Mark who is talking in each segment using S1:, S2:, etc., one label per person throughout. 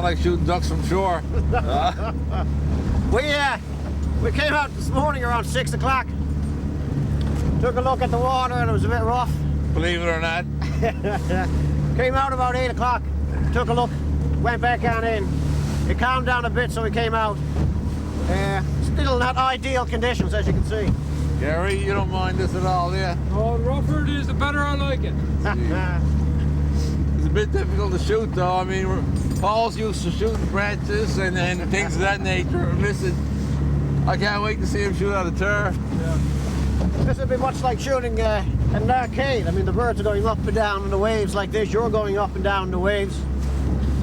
S1: not like shooting ducks from shore.
S2: We came out this morning around 6 o'clock. Took a look at the water and it was a bit rough.
S1: Believe it or not.
S2: Came out about 8 o'clock. Took a look. Went back on in. It calmed down a bit, so we came out. Still not ideal conditions, as you can see.
S1: Gary, you don't mind this at all, do you?
S3: Oh, the rougher it is, the better I like it.
S1: It's a bit difficult to shoot, though. I mean, Paul's used to shooting branches and things of that nature. Listen, I can't wait to see him shoot out of TURR.
S3: Yeah.
S2: This would be much like shooting an arcade. I mean, the birds are going up and down in the waves like this. You're going up and down in the waves.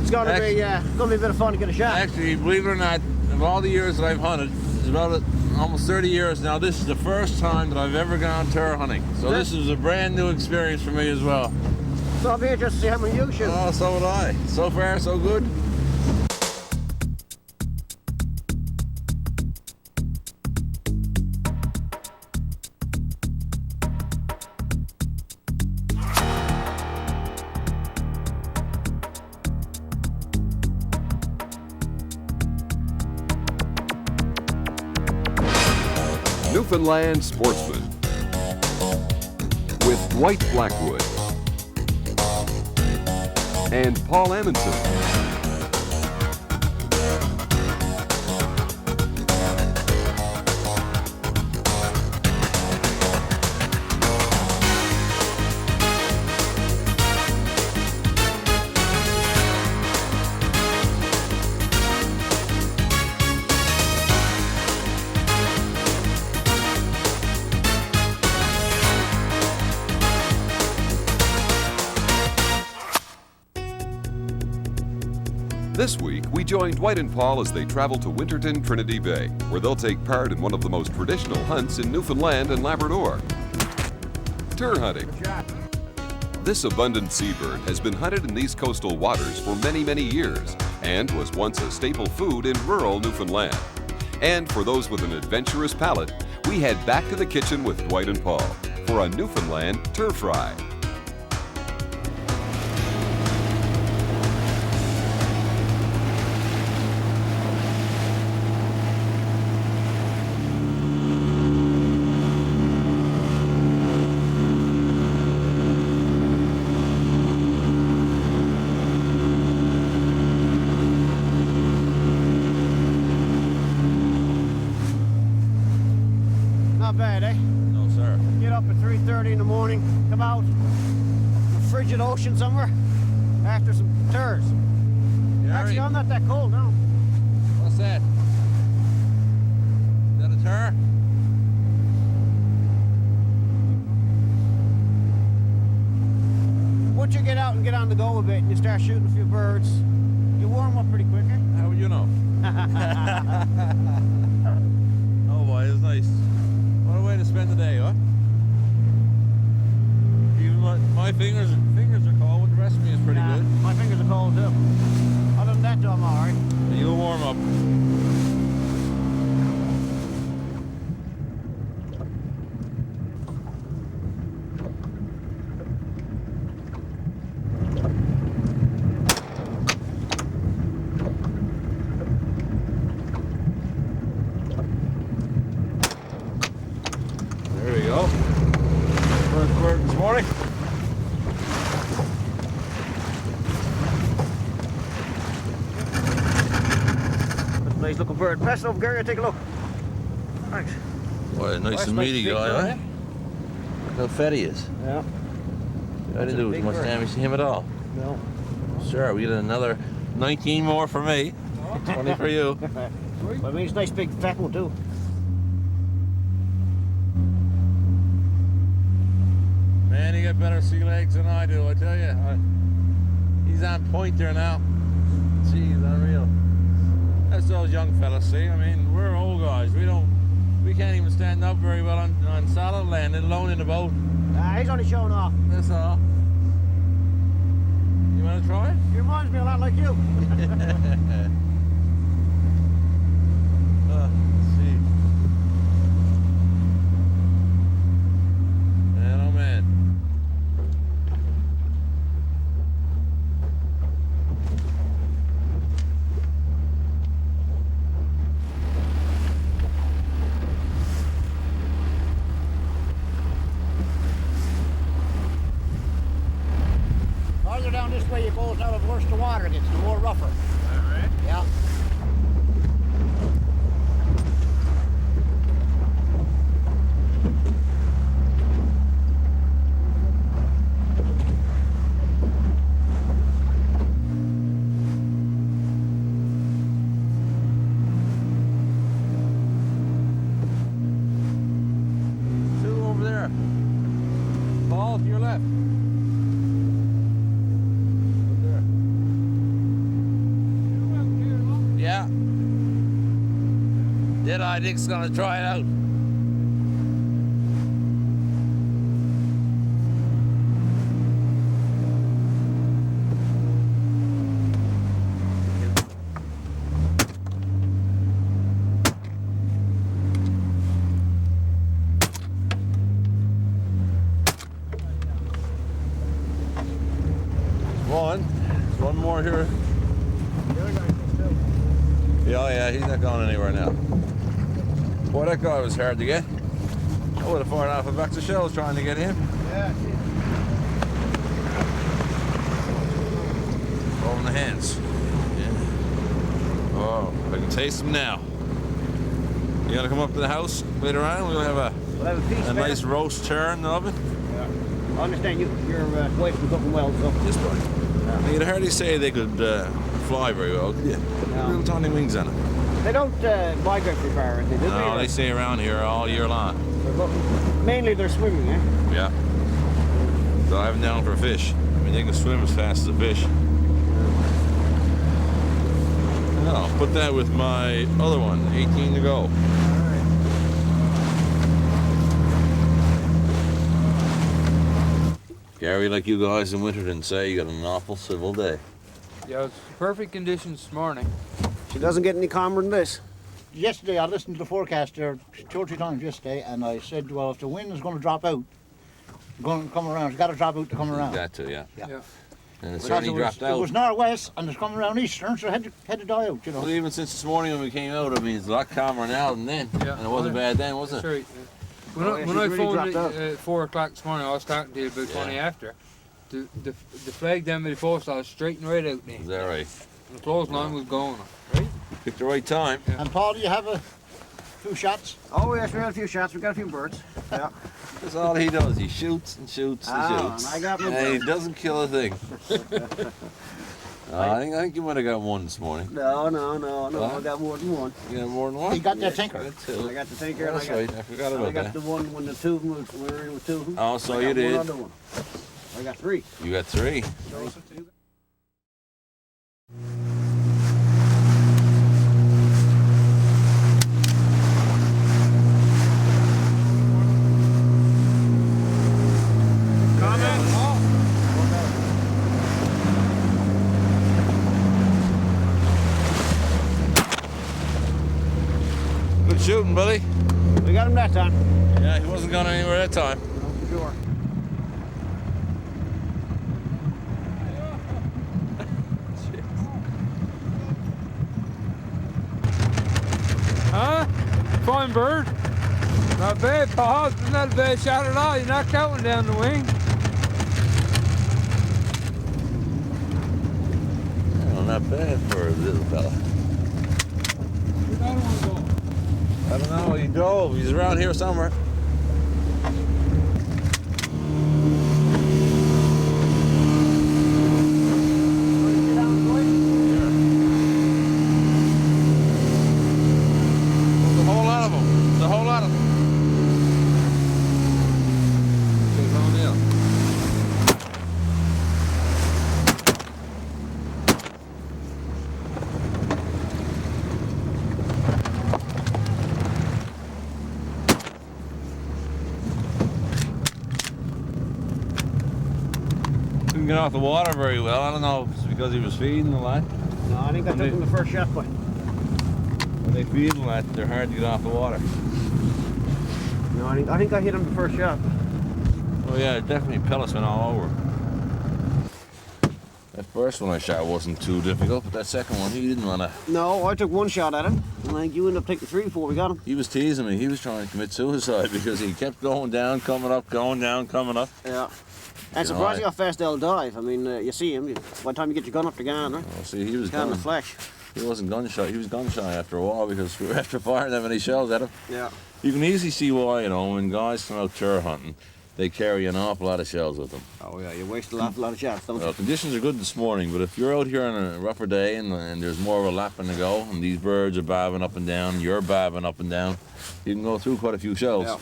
S2: It's going to be a bit of fun to get a shot.
S1: Actually, believe it or not, of all the years that I've hunted, it's about almost 30 years now, this is the first time that I've ever gone TURR hunting. So this is a brand new experience for me as well.
S2: So I'll be interested to see how many you shoot.
S1: Oh, so would I. So far, so good.
S4: Newfoundland Sportsman with Dwight Blackwood and Paul Amundsen. This week, we join Dwight and Paul as they travel to Winterton, Trinity Bay, where they'll take part in one of the most traditional hunts in Newfoundland and Labrador, TURR hunting. This abundant seabird has been hunted in these coastal waters for many, many years and was once a staple food in rural Newfoundland. And for those with an adventurous palate, we head back to the kitchen with Dwight and Paul for a Newfoundland TURR fry.
S2: Not bad, eh?
S1: No, sir.
S2: Get up at 3:30 in the morning, come out, a frigid ocean somewhere, after some TURRs. Actually, I'm not that cold now.
S1: What's that? Is that a TURR?
S2: Once you get out and get on the go a bit and you start shooting a few birds, you warm up pretty quick, eh?
S1: How would you know? Oh boy, it's nice. What a way to spend the day, huh? Even my fingers are cold, but the rest of me is pretty good.
S2: My fingers are cold too. Other than that, though, I'm all right.
S1: You'll warm up. There we go. First bird this morning.
S2: That's a nice looking bird. Pass it over, Gary, take a look. Thanks.
S1: What a nice and
S2: nice
S1: meaty
S2: big
S1: guy,
S2: bird,
S1: huh?
S2: eh?
S1: Look how fat he is.
S2: Yeah.
S1: I didn't do as
S2: big
S1: much
S2: bird.
S1: damage to him at all.
S2: No.
S1: Sure, we get another 19 more for me. 20 for you.
S2: I mean, it's a nice big fat one too.
S1: Man, he got better sea legs than I do, I tell you. He's on point there now. Jeez, unreal. That's those young fellas, see? I mean, we're old guys. We can't even stand up very well on solid land, let alone in a boat.
S2: He's only showing off.
S1: That's all. You want to try?
S2: He reminds me a lot like you.
S1: Let's see. Man, oh man. shell to your left. Yeah. Dead-Eye Dick's gonna try it out. One more here. Yeah, he's not going anywhere now. Boy, that guy was hard to get. I would have fired off a box of shells trying to get him.
S2: Yeah.
S1: Over in the hands. Yeah. Oh, I can taste them now. You gonna come up to the house later on? We'll have a nice roast TURR in the oven.
S2: Yeah. I understand your wife can cook them well, so.
S1: Just right. Yeah. You'd hardly say they could fly very well, could you?
S2: No.
S1: Little tiny wings on them.
S2: They don't migrate very far, do they?
S1: No, they stay around here all year long.
S2: Mainly they're swimming, eh?
S1: Yeah. So I have them down for fish. I mean, they can swim as fast as a fish. And I'll put that with my other one, 18 to go. Gary, like you guys in Winterton say, you got an awful civil day.
S3: Yeah, it's perfect conditions this morning.
S2: She doesn't get any calmer than this.
S5: Yesterday I listened to the forecast there 2 or 3 times yesterday, and I said, well, if the wind is going to drop out, going to come around, it's got to drop out to come around.
S1: Got to, yeah.
S3: Yeah.
S1: And it
S5: Because
S1: certainly dropped out.
S5: It was northwest and it's coming around eastern, so it had to die out, you know.
S1: Well, even since this morning when we came out, I mean, it's a lot calmer now than then.
S3: Yeah.
S1: And it wasn't bad then, was it?
S3: That's right. When
S2: Oh,
S3: I,
S2: yeah,
S3: when
S2: she's
S3: I
S2: really
S3: phoned
S2: dropped
S3: at 4 o'clock this morning, I was talking to you about 20
S1: Yeah.
S3: after. The flag down by the post, I was straightened right out there.
S1: Is that right?
S3: And the clothesline was going, right?
S1: Picked the right time.
S3: Yeah.
S5: And Paul, do you have a few shots?
S2: Oh yes, we had a few shots. We got a few birds. Yeah.
S1: That's all he does. He shoots and shoots and
S2: Ah,
S1: shoots.
S2: and I got my
S1: And he
S2: bird.
S1: doesn't kill a thing. I think you might have got one this morning.
S2: No.
S1: What?
S2: I got more than one.
S1: You got more than one?
S5: He got that tinker.
S1: Got two.
S2: I got the tinker.
S1: That's
S2: and I
S1: right. I forgot about
S2: got
S1: that.
S2: the one when the two of them we were in with two of them.
S1: Oh, so
S2: I
S1: you
S2: got
S1: did.
S2: One other one. I got 3.
S1: You got 3. Good shooting, buddy.
S2: We got him that time.
S1: Yeah, he wasn't going anywhere that time.
S2: For sure.
S3: Huh? Fine bird. Not bad, Paul. It's not a bad shot at all. You're not counting down the wing.
S1: Oh, not bad for a little fella.
S3: Where'd that one go?
S1: I don't know, he dove. He's around here somewhere. There's a whole lot of them. There's a whole lot of them. Goes on in. Couldn't get off the water very well. I don't know if it's because he was feeding a lot.
S2: No, I think I took him the first shot, but
S1: When they feed a lot, they're hard to get off the water.
S2: no, I think I hit him the first shot.
S1: Oh yeah, definitely pellets went all over. That first one I shot wasn't too difficult, but that second one, he didn't want to.
S2: No, I took one shot at him, and I think you ended up taking 3 before we got him.
S1: He was teasing me. He was trying to commit suicide because he kept going down, coming up, going down, coming up.
S2: Yeah. And
S1: You know,
S2: surprising how fast they'll dive. I mean, you see him, by the time you get your gun up to gun, right?
S1: Oh, see, he was
S2: Kind of
S1: gun.
S2: flesh.
S1: He wasn't gun shy. He was gun shy after a while because we were after firing that many shells at him.
S2: Yeah.
S1: You can easily see why, you know, when guys come out TURR hunting, they carry an awful lot of shells with them.
S2: Oh yeah, you waste a lot of shots, don't
S1: Well,
S2: you?
S1: conditions are good this morning, but if you're out here on a rougher day and there's more of a lapping to go, and these birds are bobbing up and down, you're bobbing up and down, you can go through quite a few shells.
S2: Yeah.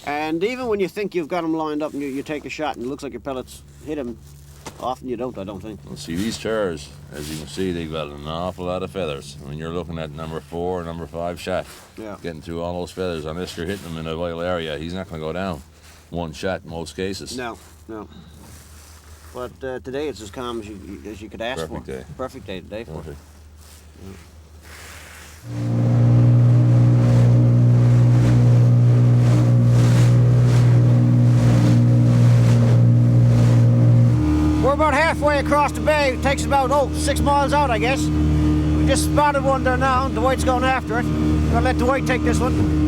S2: And even when you think you've got them lined up and you take a shot and it looks like your pellets hit them, often you don't, I don't think.
S1: Well, see, these TURRs, as you can see, they've got an awful lot of feathers. When you're looking at number 4 or number 5 shot,
S2: Yeah.
S1: getting through all those feathers, unless you're hitting him in a vital area, he's not going to go down one shot in most cases.
S2: No. But today it's as calm as you could ask
S1: Perfect
S2: for.
S1: day.
S2: Perfect day today for it.
S1: Perfect.
S2: We're about halfway across the bay. It takes about 6 miles out, I guess. We just spotted one there now. Dwight's going after it. Gonna let Dwight take this one.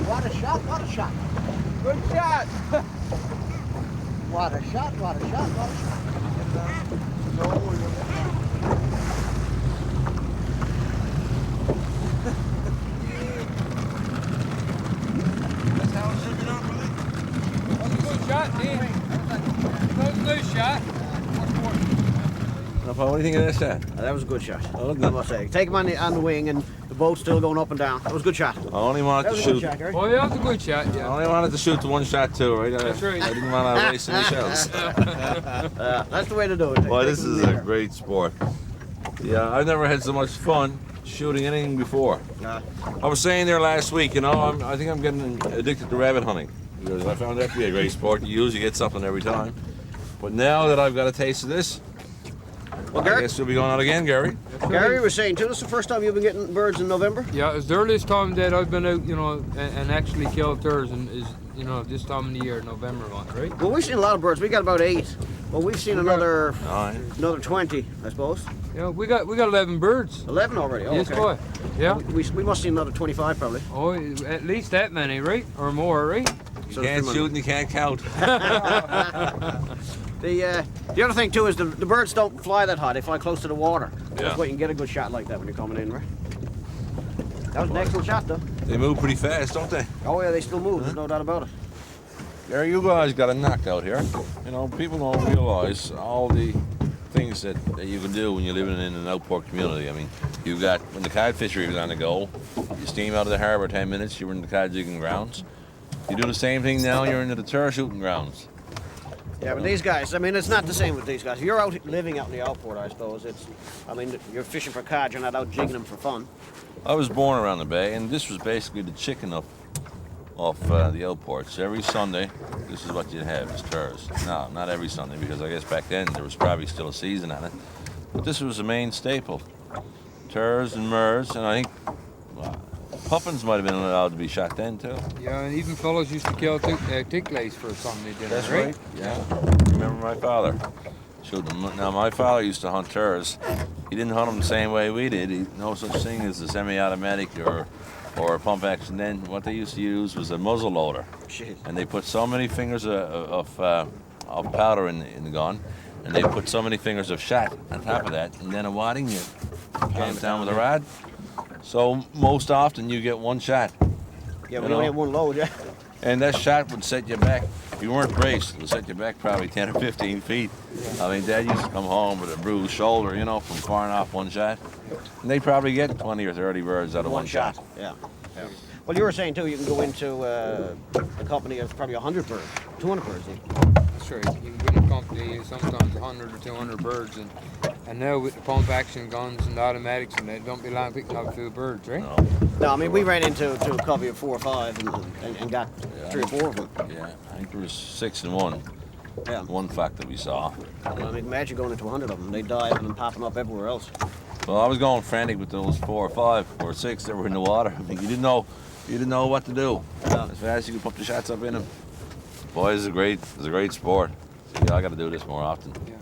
S5: What a shot, what a shot.
S3: Good shot.
S5: What a shot, what a shot, what a shot.
S3: That's a good shot, Dean. That was a good shot.
S1: What do you think of this shot?
S2: That was a good shot.
S1: Oh, look
S2: I must say. Take him on the wing and the boat's still going up and down. That was a good shot.
S1: I only wanted
S2: That
S1: to
S2: was a good
S1: shoot.
S2: shot, Gary.
S3: Oh, yeah, that was a good shot,
S1: I
S3: yeah.
S1: only wanted to shoot the one shot too, right?
S3: That's right.
S1: I didn't want to waste any shells.
S2: That's the way to do it.
S1: Boy,
S2: Take
S1: this
S2: him
S1: is
S2: in
S1: a
S2: there.
S1: great sport. Yeah, I've never had so much fun shooting anything before. I was saying there last week, I think I'm getting addicted to rabbit hunting because I found that to be a great sport. You usually get something every time. But now that I've got a taste of this,
S2: Well,
S1: I
S2: Gary,
S1: guess we'll be going out again, Gary.
S2: Gary was saying too, this is the first time you've been getting birds in November?
S3: Yeah, it's the earliest time that I've been out, and actually killed TURRs, and is, this time of the year, November month, right?
S2: Well, we've seen a lot of birds. We got about 8. Well, we've seen another 20, I suppose.
S3: Yeah, we got 11 birds.
S2: 11 already. Oh,
S3: Yes,
S2: okay.
S3: boy. Yeah.
S2: We must see another 25 probably.
S3: Oh, at least that many, right? Or more, right?
S1: You
S2: So
S1: can't
S2: it's
S1: shoot and you can't count.
S2: The other thing too is the birds don't fly that high. They fly close to the water.
S1: Yeah.
S2: That's why you can get a good shot like that when you're coming in, right? That was an excellent shot, though.
S1: They move pretty fast, don't they?
S2: Oh yeah, they still move. There's no doubt about it.
S1: Gary, you guys got a knockout here. People don't realize all the things that you can do when you're living in an outport community. I mean, you've got, when the cod fishery was on the go, you steam out of the harbor 10 minutes, you're in the cod jigging grounds. You do the same thing now, you're into the TURR shooting grounds.
S2: Yeah, but these guys, I mean, it's not the same with these guys. If you're out living out in the outport, I suppose, you're fishing for cod, you're not out jigging them for fun.
S1: I was born around the bay, and this was basically the chicken off the outports. Every Sunday, this is what you'd have, is TURRs. No, not every Sunday, because I guess back then there was probably still a season on it. But this was the main staple. TURRs and murres, and I think puffins might have been allowed to be shot then too.
S3: Yeah, and even fellows used to kill ticklays for Sunday dinner,
S1: That's
S3: right?
S1: right. Yeah. Remember my father shooting them. Now my father used to hunt TURRs. He didn't hunt them the same way we did. No such thing as a semi-automatic or a pump action. Then what they used to use was a muzzle loader,
S2: Shit.
S1: and they put so many fingers of powder in the gun, and they put so many fingers of shot on top of that, and then a wadding you jam down with a rod. So most often you get one shot.
S2: Yeah, we only have one load, yeah.
S1: And that shot would set you back. If you weren't braced, it would set you back probably 10 or 15 feet. I mean, Dad used to come home with a bruised shoulder, from firing off one shot. And they probably get 20 or 30 birds out of one shot.
S2: Yeah. Well, you were saying too, you can go into a company of probably 100 birds, 200 birds even.
S3: That's right. You can go in a company sometimes 100 or 200 birds, and now with the pump action guns and the automatics, and they don't be long picking up a few birds, right?
S2: No, I mean, we ran into a covey of 4 or 5 and got 3 or 4 of them.
S1: Yeah, I think there was 6 in one.
S2: Yeah.
S1: One flock that we saw.
S2: I mean, imagine going into 100 of them. They dive and then popping up everywhere else.
S1: Well, I was going frantic with those 4 or 5 or 6 that were in the water. I mean, you didn't know what to do.
S2: Yeah.
S1: As fast as you could pump the shots up in them. Boy, it's a great sport. So, I got to do this more often.
S3: Yeah.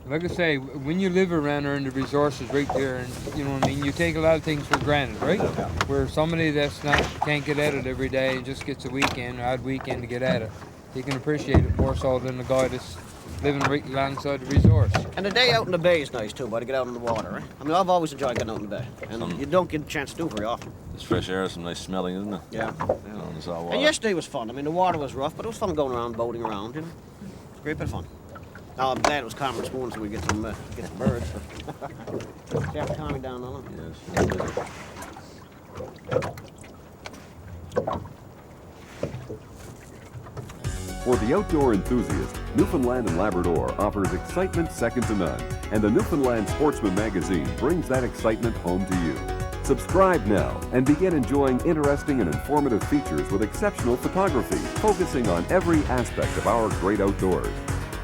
S3: Like I say, when you live around there and the resources right there, and you take a lot of things for granted, right? Where somebody can't get at it every day and just gets a odd weekend to get at it, you can appreciate it more so than the guy that's living right alongside the resource.
S2: And the day out in the bay is nice too, to get out in the water, right? I mean, I've always enjoyed getting out in the bay, and you don't get a chance to do it very often.
S1: This fresh air is some nice smelling, isn't it?
S2: Yeah.
S1: On the salt water.
S2: And yesterday was fun. I mean, the water was rough, but it was fun going around, boating around, you know. It was a great bit of fun. Now, I'm glad it was calmer this morning so we get some birds. So you have to calm me down on them.
S1: Yes.
S4: For the outdoor enthusiast, Newfoundland and Labrador offers excitement second to none, and the Newfoundland Sportsman magazine brings that excitement home to you. Subscribe now and begin enjoying interesting and informative features with exceptional photography, focusing on every aspect of our great outdoors.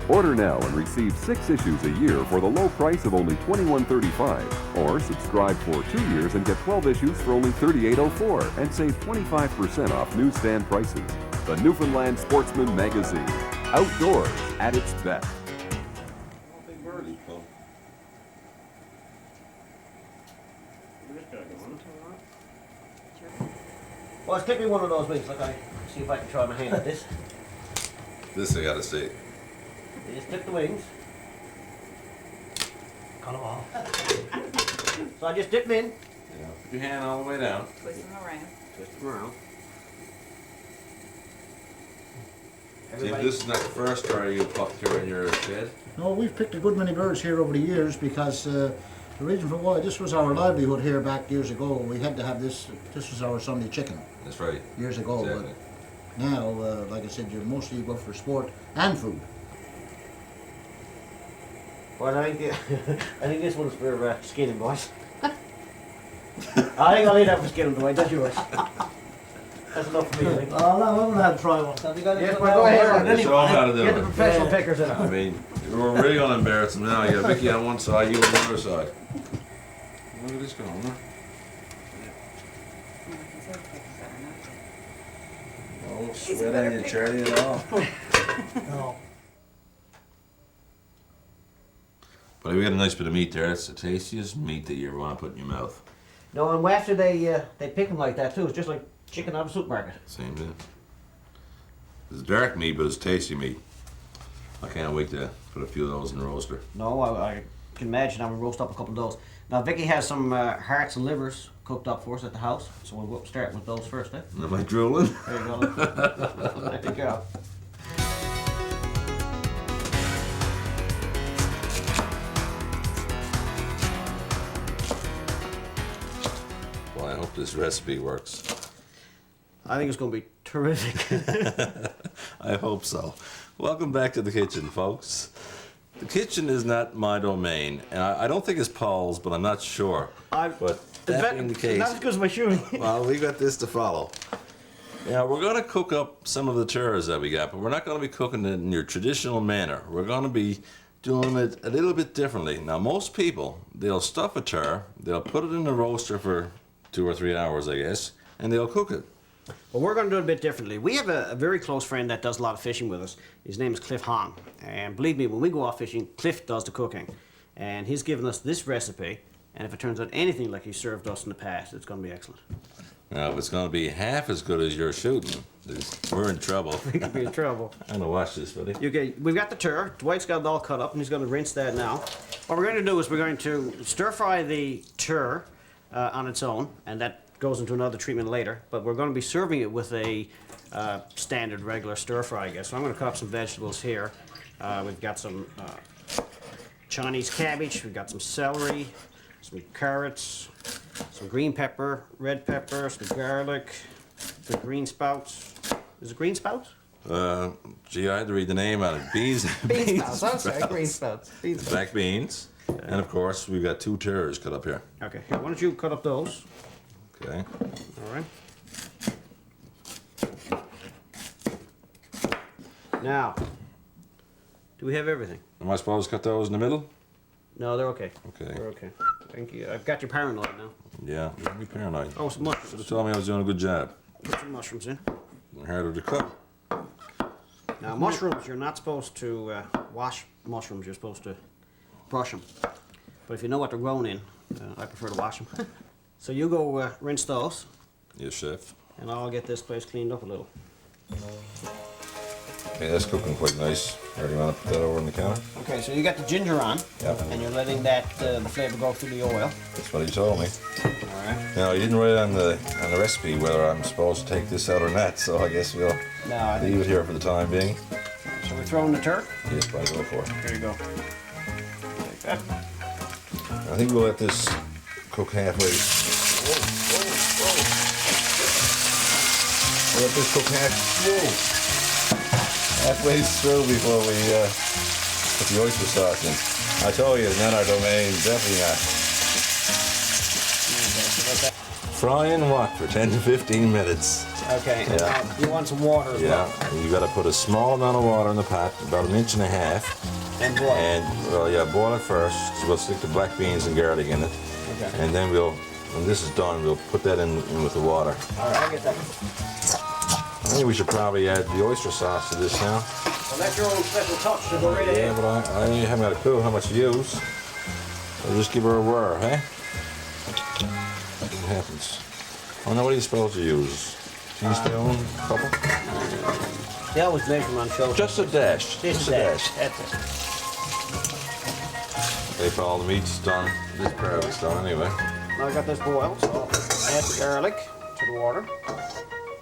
S4: Order now and receive 6 issues a year for the low price of only $21.35, or subscribe for 2 years and get 12 issues for only $38.04 and save 25% off newsstand prices. The Newfoundland Sportsman magazine, outdoors at its best.
S2: Well, clip me one of those wings. Look, I see if I can try my hand at this.
S1: This I gotta see.
S2: You just clip the wings. Cut them off. So I just dip them in.
S1: Yeah. Put your hand all the way down.
S6: Twist them around.
S2: Twist them around.
S1: See, this is not the first TURR you popped here in your shed.
S5: No, we've picked a good many birds here over the years because the reason for why this was our livelihood here back years ago. We had to have this. This was our Sunday chicken
S1: That's right.
S5: years ago.
S1: Exactly.
S5: But now, like I said, you mostly go for sport and food.
S2: Well, I think this one's for skinning, boys. I think I'll leave that for skinning, boys. That's yours. That's enough for me, I think.
S5: Oh, no, I'm going to have to try one.
S2: Yes, well, go ahead.
S1: Show them how to do
S2: Get the
S1: it.
S2: professional pickers in it.
S1: I mean, we're really gonna embarrass them now. You got Vicky on one side, you on the other side. Look at this going, huh? Oh, sweat on your charity at all.
S5: No.
S1: But we got a nice bit of meat there. It's the tastiest meat that you ever want to put in your mouth.
S2: No, and after they pick them like that too. It's just like chicken out of a supermarket.
S1: Same thing. It's dark meat, but it's tasty meat. I can't wait to put a few of those in the roaster.
S2: No, I can imagine I will roast up a couple of those. Now Vicky has some hearts and livers cooked up for us at the house, so we'll start with those first, eh?
S1: Am I drooling?
S2: There you go. There you go.
S1: Well, I hope this recipe works.
S2: I think it's going to be terrific.
S1: I hope so. Welcome back to the kitchen, folks. The kitchen is not my domain, and I don't think it's Paul's, but I'm not sure. But that being the case,
S2: Not as good as my shooting.
S1: well, we got this to follow. Now, we're going to cook up some of the TURRs that we got, but we're not going to be cooking it in your traditional manner. We're going to be doing it a little bit differently. Now, most people, they'll stuff a TURR, they'll put it in the roaster for 2 or 3 hours, I guess, and they'll cook it.
S2: Well, we're going to do it a bit differently. We have a very close friend that does a lot of fishing with us. His name is Cliff Hahn. And believe me, when we go off fishing, Cliff does the cooking. And he's given us this recipe. And if it turns out anything like he served us in the past, it's going to be excellent.
S1: Now, if it's going to be half as good as your shooting, we're in trouble.
S2: We could be in trouble.
S1: I'm going to watch this, buddy.
S2: Okay, we've got the TURR. Dwight's got it all cut up, and he's going to rinse that now. What we're going to do is we're going to stir fry the TURR on its own, and that goes into another treatment later, but we're going to be serving it with a standard regular stir fry, I guess. So I'm going to cut up some vegetables here. We've got some Chinese cabbage, we've got some celery, some carrots, some green pepper, red pepper, some garlic, some green sprouts. Is it green sprouts?
S1: Gee, I had to read the name on it. Beans.
S2: Bean sprouts, I'm sorry, green sprouts. Bean sprouts.
S1: Black beans. And of course, we've got 2 TURRs cut up here.
S2: Okay, here, why don't you cut up those?
S1: Okay.
S2: All right. Now, do we have everything?
S1: Am I supposed to cut those in the middle?
S2: No, they're okay.
S1: Okay.
S2: They're okay. Thank you. I've got you paranoid now.
S1: Yeah, don't be paranoid.
S2: Oh, some
S1: Should
S2: mushrooms.
S1: have told me I was doing a good job.
S2: Put some mushrooms in.
S1: Harder to cook.
S2: Now, mushrooms, you're not supposed to wash mushrooms. You're supposed to brush them. But if you know what they're grown in, I prefer to wash them. So you go rinse those,
S1: Yes, chef.
S2: and I'll get this place cleaned up a little.
S1: Okay, that's cooking quite nice. Or do you want to put that over on the counter?
S2: Okay, so you got the ginger on,
S1: Yep.
S2: and you're letting that the flavor go through the oil.
S1: That's what he told me.
S2: All right.
S1: Now, you didn't write on the recipe whether I'm supposed to take this out or not, so I guess we'll
S2: No, I
S1: leave it here for the time being.
S2: So we throw in the turf.
S1: Yes, I go for it.
S2: Here you go. Like that.
S1: I think we'll let this cook halfway. We'll let this cook halfway through before we put the oyster sauce in. I told you, it's not our domain, definitely not. Frying what for 10 to 15 minutes?
S2: Okay, and
S1: Yeah.
S2: you want some water as well.
S1: Yeah, and you got to put a small amount of water in the pot, about 1.5 inches.
S2: And boil.
S1: And well, yeah, boil it first. So we'll stick the black beans and garlic in it,
S2: Okay.
S1: and then when this is done, we'll put that in with the water.
S2: All right, I'll get that.
S1: I think we should probably add the oyster sauce to this now.
S2: Well, that's your own special touch to go right
S1: Yeah,
S2: ahead.
S1: but I haven't got a clue how much to use. So just give her a whir, hey? See what happens. Oh no, what are you supposed to use? Teaspoon, couple?
S2: They always measure on show.
S1: Just a dash.
S2: Just a dash. That's it.
S1: Okay, Paul, the meat's done. This part of it's done anyway.
S2: Now I got this boiled, so I'll add the garlic to the water.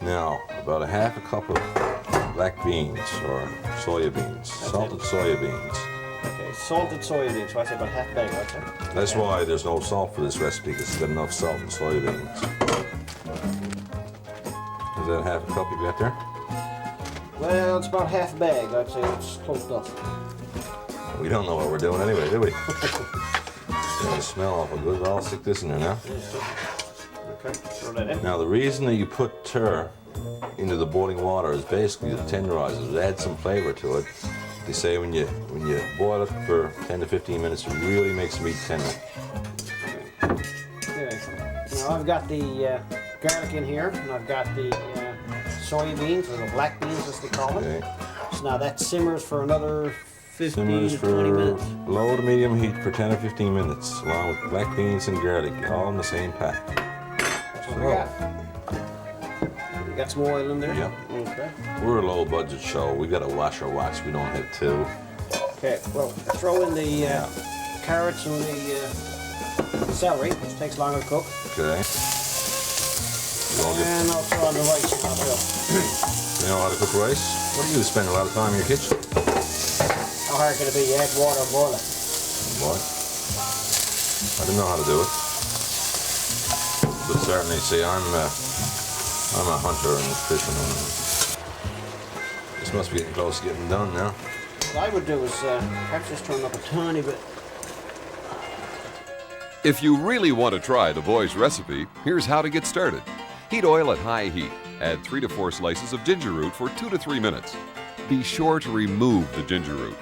S1: Now, about a half a cup of black beans or soya beans, salted soya beans.
S2: Okay, salted soybeans. So I say about half a bag, right there.
S1: That's why there's no salt for this recipe, because it's got enough salt and soya beans. Is that half a cup you got there?
S2: Well, it's about half a bag. I'd say it's close enough.
S1: We don't know what we're doing anyway, do we? It's gonna smell awful good. I'll stick this in there now.
S2: Okay, throw that in.
S1: Now, the reason that you put TURR into the boiling water is basically to tenderize it, add some flavor to it. They say when you boil it for 10 to 15 minutes, it really makes the meat tender.
S2: Okay. Now I've got the garlic in here, and I've got the soybeans, or the black beans as they call them.
S1: Okay.
S2: So now that simmers for another 15
S1: Simmers
S2: to
S1: for
S2: 20 minutes.
S1: low to medium heat for 10 or 15 minutes, along with black beans and garlic, all in the same pot.
S2: That's what we got. You got some oil in there?
S1: Yep.
S2: Okay.
S1: We're a low budget show. We got to wash our watch. We don't have two.
S2: Okay, well, throw in the carrots and the celery, which takes longer to cook.
S1: Okay. You all get-
S2: And I'll throw on the rice as well.
S1: you know how to cook rice? What do you spend a lot of time in your kitchen?
S2: How hard can it be? You add water and boil it.
S1: What? I don't know how to do it. But certainly, see, I'm a hunter and fisherman. This must be getting close to getting done now.
S2: What I would do is perhaps just turn up a tiny bit.
S4: If you really want to try the boys' recipe, here's how to get started. Heat oil at high heat. Add 3 to 4 slices of ginger root for 2 to 3 minutes. Be sure to remove the ginger root.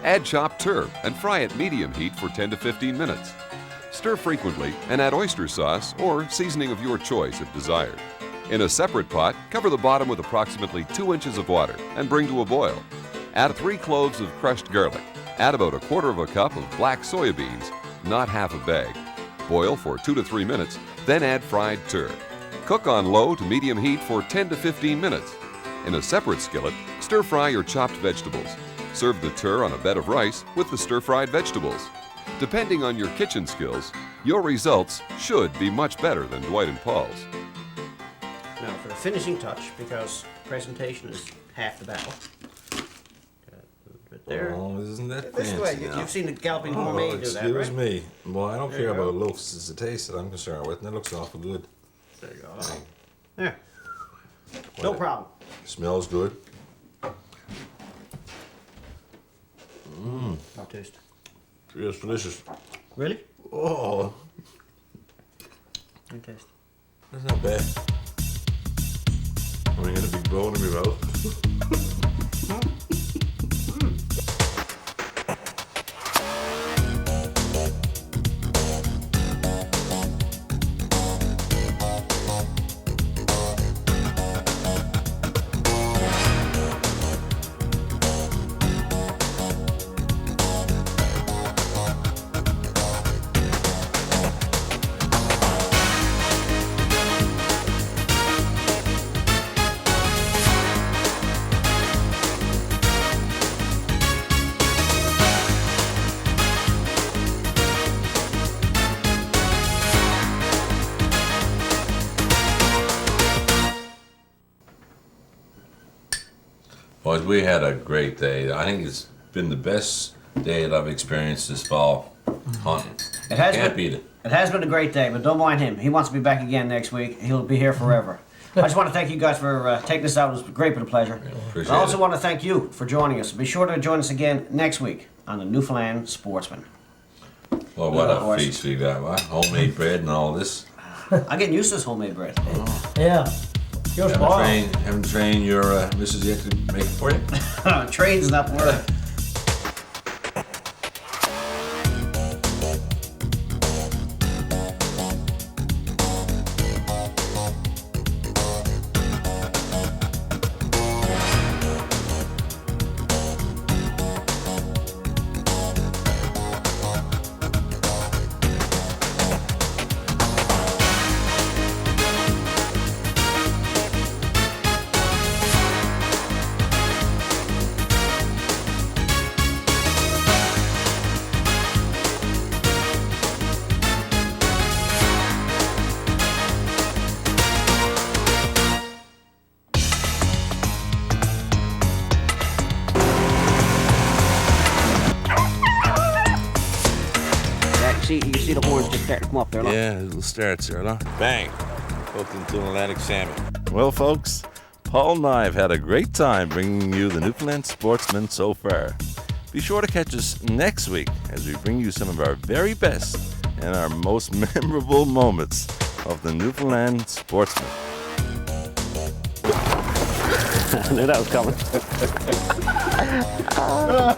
S4: Add chopped TURR and fry at medium heat for 10 to 15 minutes. Stir frequently and add oyster sauce or seasoning of your choice if desired. In a separate pot, cover the bottom with approximately 2 inches of water and bring to a boil. Add 3 cloves of crushed garlic. Add about 1/4 cup of black soya beans, not half a bag. Boil for 2 to 3 minutes, then add fried TURR. Cook on low to medium heat for 10 to 15 minutes. In a separate skillet, stir fry your chopped vegetables. Serve the TURR on a bed of rice with the stir-fried vegetables. Depending on your kitchen skills, your results should be much better than Dwight and Paul's.
S2: Now for the finishing touch, because presentation is half the battle. Right there.
S1: Oh, isn't that
S2: This way,
S1: fancy now?
S2: you've seen the Galloping
S1: Oh,
S2: Gourmet do that,
S1: excuse
S2: right?
S1: me. Well, I don't
S2: There
S1: care
S2: you go.
S1: about looks. It's the taste that I'm concerned with, and it looks awful good.
S2: There you go. There. No problem.
S1: Smells good.
S2: I'll taste.
S1: It's delicious.
S2: Really?
S1: Oh,
S2: I'll taste.
S1: that's not bad. I mean, got a big bone in my mouth. Boys, we had a great day. I think it's been the best day that I've experienced this fall hunting. Can't beat it.
S2: It has been a great day, but don't mind him. He wants to be back again next week. He'll be here forever. I just want to thank you guys for taking us out. It was a great bit of pleasure.
S1: Yeah, appreciate
S2: I also
S1: it.
S2: want to thank you for joining us. Be sure to join us again next week on the Newfoundland Sportsman.
S1: Well, what a feast we got, what? Homemade bread and all this.
S2: I'm getting used to this homemade bread.
S6: Yeah. You're spoiled.
S1: Haven't trained your missus yet to make it for you?
S2: Train's not the word. You see the horns just starting to come up there, look.
S1: Yeah, little starts there, huh? Bang! Hooked into an Atlantic salmon.
S7: Well, folks, Paul and I have had a great time bringing you the Newfoundland Sportsman so far. Be sure to catch us next week as we bring you some of our very best and our most memorable moments of the Newfoundland Sportsman.
S2: I knew that was coming.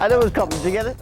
S2: I knew it was coming. Did you get it?